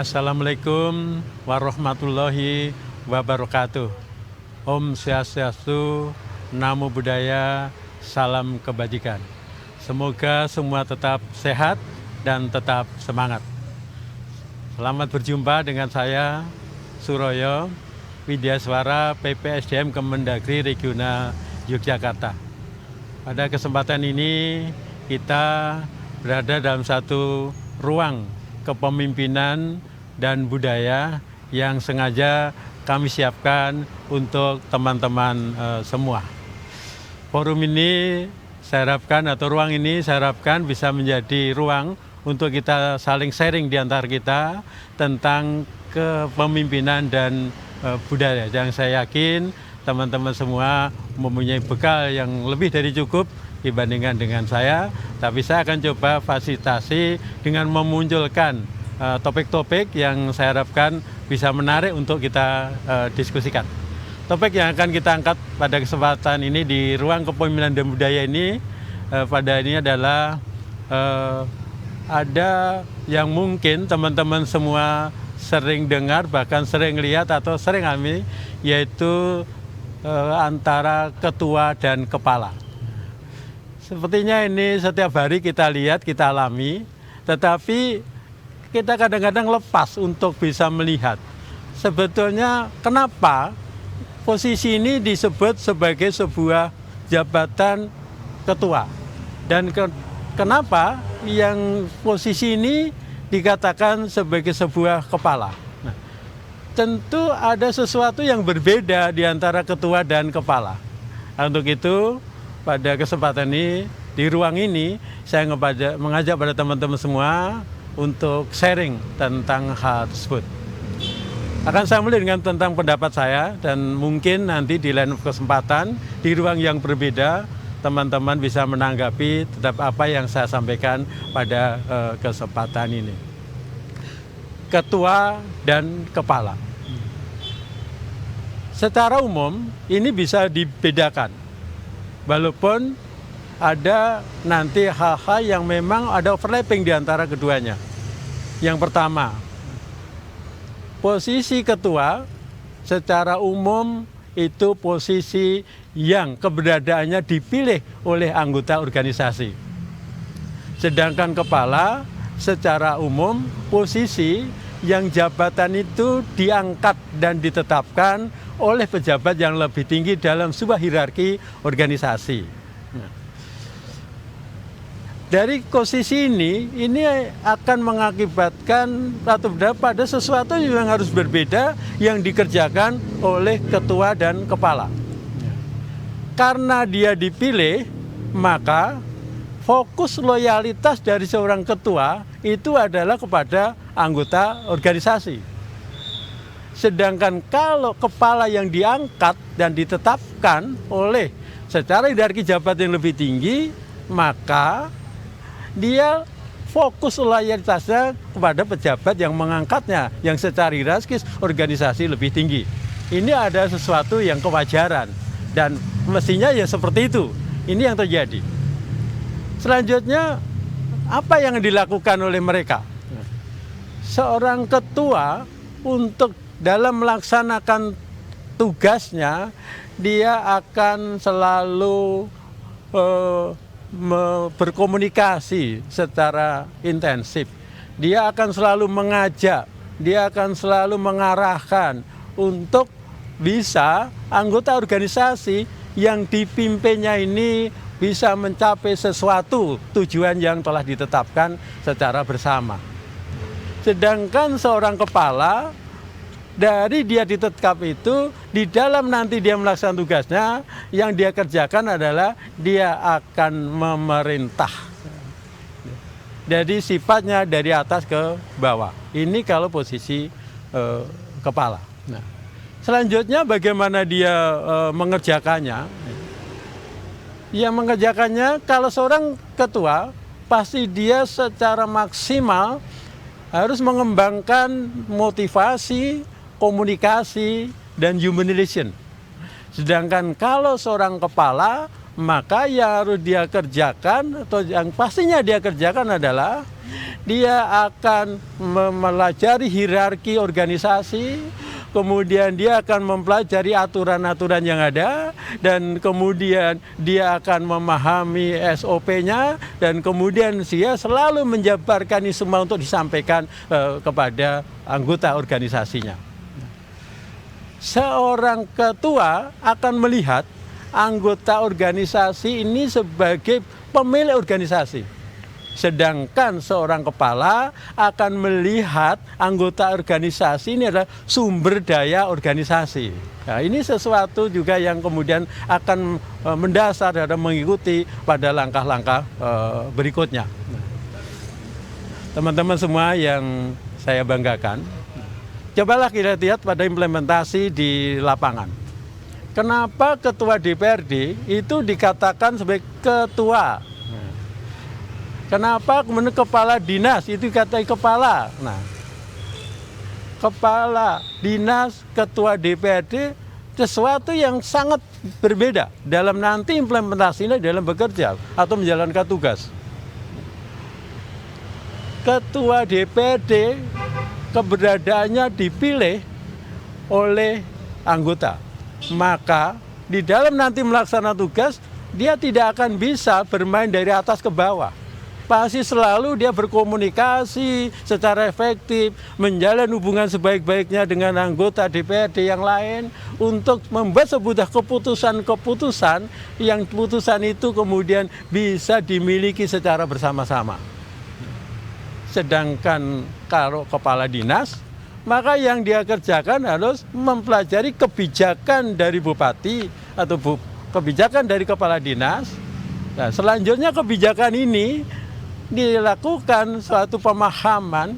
Assalamualaikum warahmatullahi wabarakatuh. Om Swastiastu, Namo Buddhaya, salam kebajikan. Semoga semua tetap sehat dan tetap semangat. Selamat berjumpa dengan saya, Suroyo Widyaswara, PPSDM Kemendagri Regional Yogyakarta. Pada kesempatan ini kita berada dalam satu ruang kepemimpinan dan budaya yang sengaja kami siapkan untuk teman-teman semua. Forum ini saya harapkan, atau ruang ini saya harapkan bisa menjadi ruang untuk kita saling sharing di antara kita tentang kepemimpinan dan budaya. Yang saya yakin teman-teman semua mempunyai bekal yang lebih dari cukup dibandingkan dengan saya, tapi saya akan coba fasilitasi dengan memunculkan topik-topik yang saya harapkan bisa menarik untuk kita diskusikan. Topik yang akan kita angkat pada kesempatan ini di ruang kepemimpinan dan budaya ini pada ini adalah ada yang mungkin teman-teman semua sering dengar, bahkan sering lihat atau sering alami, yaitu antara ketua dan kepala. Sepertinya ini setiap hari kita lihat, kita alami, tetapi kita kadang-kadang lepas untuk bisa melihat. Sebetulnya kenapa posisi ini disebut sebagai sebuah jabatan ketua? Dan kenapa yang posisi ini dikatakan sebagai sebuah kepala? Nah, tentu ada sesuatu yang berbeda di antara ketua dan kepala. Untuk itu, pada kesempatan ini, di ruang ini, saya mengajak pada teman-teman semua untuk sharing tentang hal tersebut. Akan saya mulai dengan tentang pendapat saya, dan mungkin nanti di lain kesempatan, di ruang yang berbeda, teman-teman bisa menanggapi tetap apa yang saya sampaikan pada kesempatan ini. Ketua dan kepala. Secara umum, ini bisa dibedakan. Walaupun ada nanti hal-hal yang memang ada overlapping di antara keduanya. Yang pertama, posisi ketua secara umum itu posisi yang keberadaannya dipilih oleh anggota organisasi. Sedangkan kepala secara umum posisi yang jabatan itu diangkat dan ditetapkan oleh pejabat yang lebih tinggi dalam sebuah hierarki organisasi. Dari posisi ini akan mengakibatkan atau pada sesuatu yang harus berbeda yang dikerjakan oleh ketua dan kepala. Karena dia dipilih, maka fokus loyalitas dari seorang ketua itu adalah kepada anggota organisasi. Sedangkan kalau kepala yang diangkat dan ditetapkan oleh secara hierarki jabatan yang lebih tinggi, maka dia fokus loyalitasnya kepada pejabat yang mengangkatnya, yang secara hierarkis organisasi lebih tinggi. Ini ada sesuatu yang kewajaran dan mestinya ya seperti itu. Ini yang terjadi. Selanjutnya, apa yang dilakukan oleh mereka? Seorang ketua untuk dalam melaksanakan tugasnya, dia akan selalu berkomunikasi secara intensif. Dia akan selalu mengajak, dia akan selalu mengarahkan untuk bisa anggota organisasi yang dipimpinnya ini bisa mencapai sesuatu tujuan yang telah ditetapkan secara bersama. Sedangkan seorang kepala, dari dia ditetap itu, di dalam nanti dia melaksanakan tugasnya, yang dia kerjakan adalah dia akan memerintah. Jadi sifatnya dari atas ke bawah. Ini kalau posisi kepala. Nah, selanjutnya bagaimana dia mengerjakannya? Yang mengerjakannya, kalau seorang ketua, pasti dia secara maksimal harus mengembangkan motivasi, komunikasi, dan human relation. Sedangkan kalau seorang kepala, maka yang harus dia kerjakan, atau yang pastinya dia kerjakan adalah dia akan mempelajari hierarki organisasi, kemudian dia akan mempelajari aturan-aturan yang ada, dan kemudian dia akan memahami SOP-nya, dan kemudian dia selalu menjabarkan ini semua untuk disampaikan kepada anggota organisasinya. Seorang ketua akan melihat anggota organisasi ini sebagai pemilik organisasi. Sedangkan seorang kepala akan melihat anggota organisasi ini adalah sumber daya organisasi. Nah, ini sesuatu juga yang kemudian akan mendasar dan mengikuti pada langkah-langkah berikutnya. Teman-teman semua yang saya banggakan, cobalah kita lihat pada implementasi di lapangan. Kenapa ketua DPRD itu dikatakan sebagai ketua? Kenapa kemudian kepala dinas itu dikatai kepala? Nah, kepala dinas, ketua DPRD sesuatu yang sangat berbeda dalam nanti implementasinya dalam bekerja atau menjalankan tugas. Ketua DPRD keberadaannya dipilih oleh anggota. Maka di dalam nanti melaksanakan tugas, dia tidak akan bisa bermain dari atas ke bawah. Pasti selalu dia berkomunikasi secara efektif, menjalin hubungan sebaik-baiknya dengan anggota DPRD yang lain untuk membuat sebuah keputusan-keputusan yang keputusan itu kemudian bisa dimiliki secara bersama-sama. Sedangkan kalau kepala dinas, maka yang dia kerjakan harus mempelajari kebijakan dari bupati atau kebijakan dari kepala dinas. Nah, selanjutnya kebijakan ini dilakukan suatu pemahaman,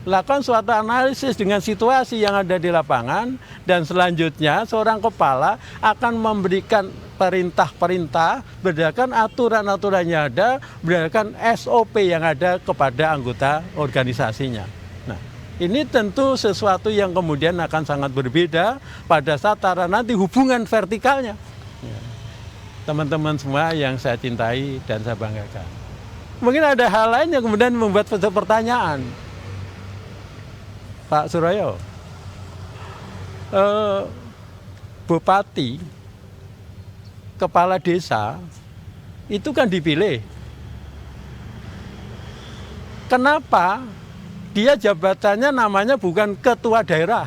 lakukan suatu analisis dengan situasi yang ada di lapangan, dan selanjutnya seorang kepala akan memberikan perintah-perintah berdasarkan aturan-aturan yang ada, berdasarkan SOP yang ada kepada anggota organisasinya. Nah, ini tentu sesuatu yang kemudian akan sangat berbeda pada saat nanti hubungan vertikalnya. Teman-teman semua yang saya cintai dan saya banggakan. Mungkin ada hal lain yang kemudian membuat pertanyaan. Pak Suroyo, bupati, kepala desa, itu kan dipilih. Kenapa dia jabatannya namanya bukan ketua daerah,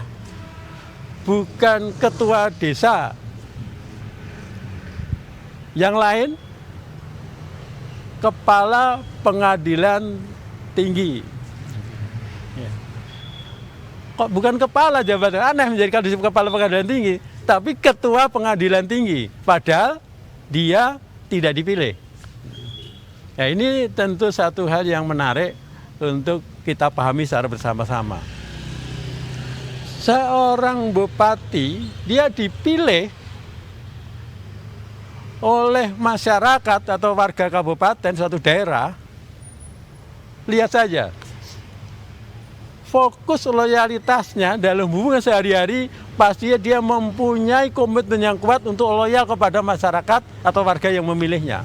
bukan ketua desa? Yang lain, kepala pengadilan tinggi. Kok bukan kepala jabatan, aneh menjadikan disebut kepala pengadilan tinggi, tapi ketua pengadilan tinggi, padahal dia tidak dipilih. Ya, ini tentu satu hal yang menarik untuk kita pahami secara bersama-sama. Seorang bupati, dia dipilih oleh masyarakat atau warga kabupaten suatu daerah. Lihat saja, fokus loyalitasnya dalam hubungan sehari-hari, pastinya dia mempunyai komitmen yang kuat untuk loyal kepada masyarakat atau warga yang memilihnya.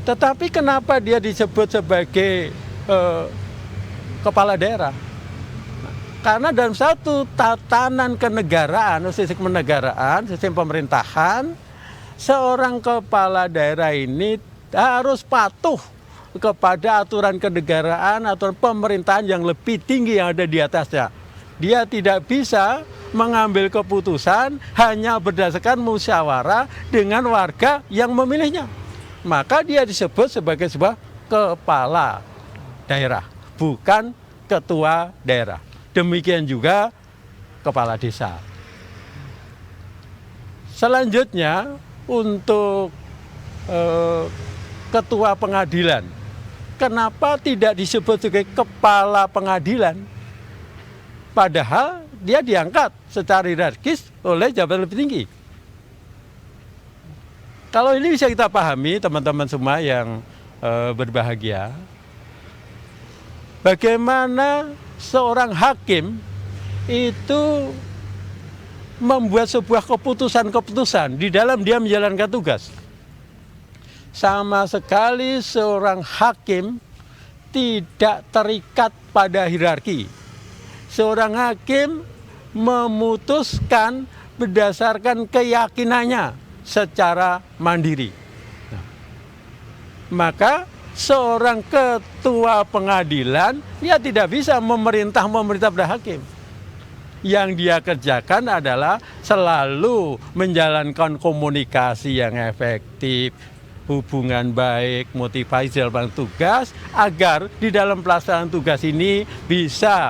Tetapi kenapa dia disebut sebagai kepala daerah? Karena dalam satu tatanan kenegaraan, sistem kenegaraan, sistem pemerintahan, seorang kepala daerah ini harus patuh kepada aturan kenegaraan atau pemerintahan yang lebih tinggi yang ada di atasnya. Dia tidak bisa mengambil keputusan hanya berdasarkan musyawarah dengan warga yang memilihnya. Maka dia disebut sebagai sebuah kepala daerah, bukan ketua daerah. Demikian juga kepala desa. Selanjutnya untuk ketua pengadilan. Kenapa tidak disebut sebagai kepala pengadilan? Padahal dia diangkat secara hierarkis oleh jabatan lebih tinggi. Kalau ini bisa kita pahami, teman-teman semua yang berbahagia, bagaimana seorang hakim itu membuat sebuah keputusan-keputusan di dalam dia menjalankan tugas. Sama sekali seorang hakim tidak terikat pada hierarki. Seorang hakim memutuskan berdasarkan keyakinannya secara mandiri. Maka seorang ketua pengadilan dia tidak bisa memerintah pada hakim. Yang dia kerjakan adalah selalu menjalankan komunikasi yang efektif, hubungan baik, motivasi dalam tugas, agar di dalam pelaksanaan tugas ini bisa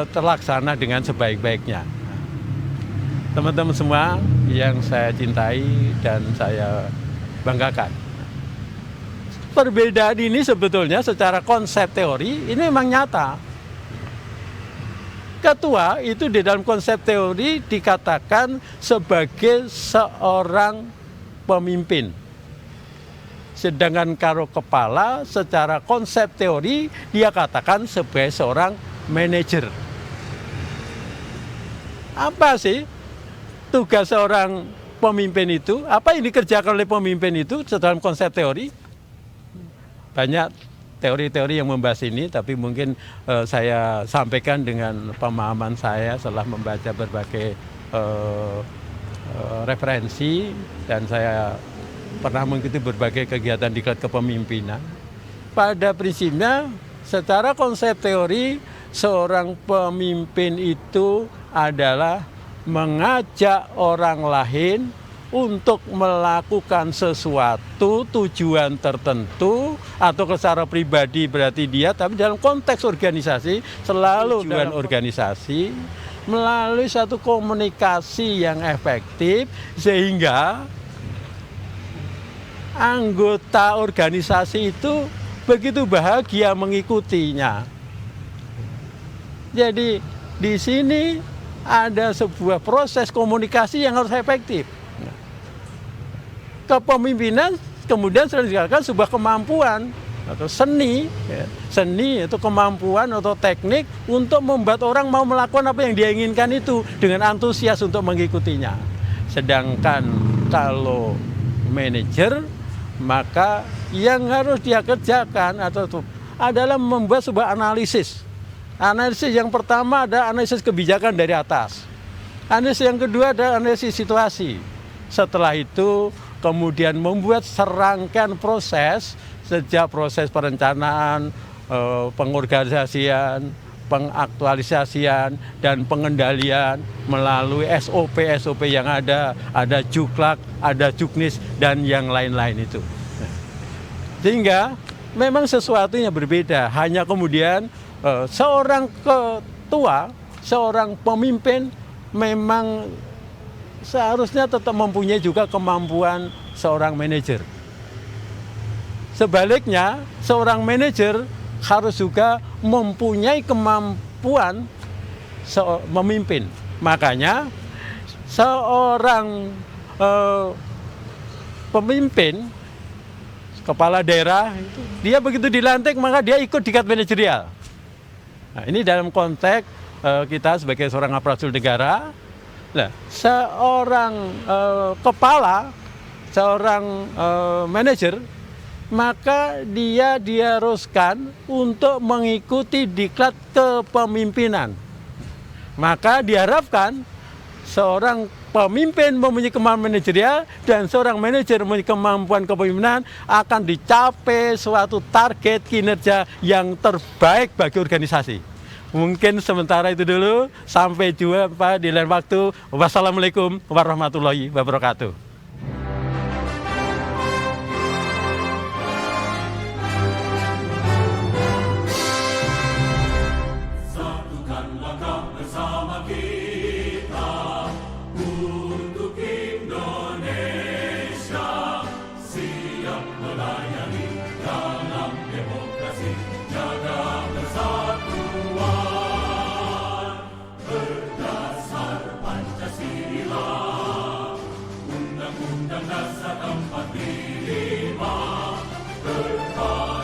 terlaksana dengan sebaik-baiknya. Teman-teman semua yang saya cintai dan saya banggakan, perbedaan ini sebetulnya secara konsep teori ini memang nyata. Ketua itu di dalam konsep teori dikatakan sebagai seorang pemimpin. Sedangkan kalau kepala secara konsep teori dia katakan sebagai seorang manajer. Apa sih tugas seorang pemimpin itu? Apa yang dikerjakan oleh pemimpin itu dalam konsep teori? Banyak teori-teori yang membahas ini, tapi mungkin saya sampaikan dengan pemahaman saya setelah membaca berbagai referensi, dan saya pernah mengikuti berbagai kegiatan diklat kepemimpinan. Pada prinsipnya, secara konsep teori, seorang pemimpin itu adalah mengajak orang lain untuk melakukan sesuatu tujuan tertentu, atau secara pribadi berarti dia, tapi dalam konteks organisasi selalu tujuan organisasi melalui satu komunikasi yang efektif sehingga anggota organisasi itu begitu bahagia mengikutinya. Jadi di sini ada sebuah proses komunikasi yang harus efektif. Kepemimpinan kemudian sering dikatakan sebuah kemampuan atau seni, seni itu kemampuan atau teknik untuk membuat orang mau melakukan apa yang dia inginkan itu dengan antusias untuk mengikutinya. Sedangkan kalau manajer, maka yang harus dia kerjakan adalah membuat sebuah analisis. Analisis yang pertama ada analisis kebijakan dari atas. Analisis yang kedua ada analisis situasi. Setelah itu kemudian membuat serangkaian proses, sejak proses perencanaan, pengorganisasian, pengaktualisasian, dan pengendalian melalui SOP yang ada juklak, ada juknis, dan yang lain-lain itu. Sehingga memang sesuatunya berbeda, hanya kemudian seorang ketua, seorang pemimpin memang seharusnya tetap mempunyai juga kemampuan seorang manajer. Sebaliknya, seorang manajer harus juga mempunyai kemampuan memimpin. Makanya, seorang pemimpin, kepala daerah, dia begitu dilantik maka dia ikut diklat manajerial. Nah, ini dalam konteks kita sebagai seorang aparatur negara. Nah, seorang kepala, seorang manajer, maka dia diharuskan untuk mengikuti diklat kepemimpinan. Maka diharapkan seorang pemimpin mempunyai kemampuan manajerial dan seorang manajer mempunyai kemampuan kepemimpinan, akan dicapai suatu target kinerja yang terbaik bagi organisasi. Mungkin sementara itu dulu, sampai jumpa di lain waktu. Wassalamualaikum warahmatullahi wabarakatuh. Undang-undang dasar 45 berkah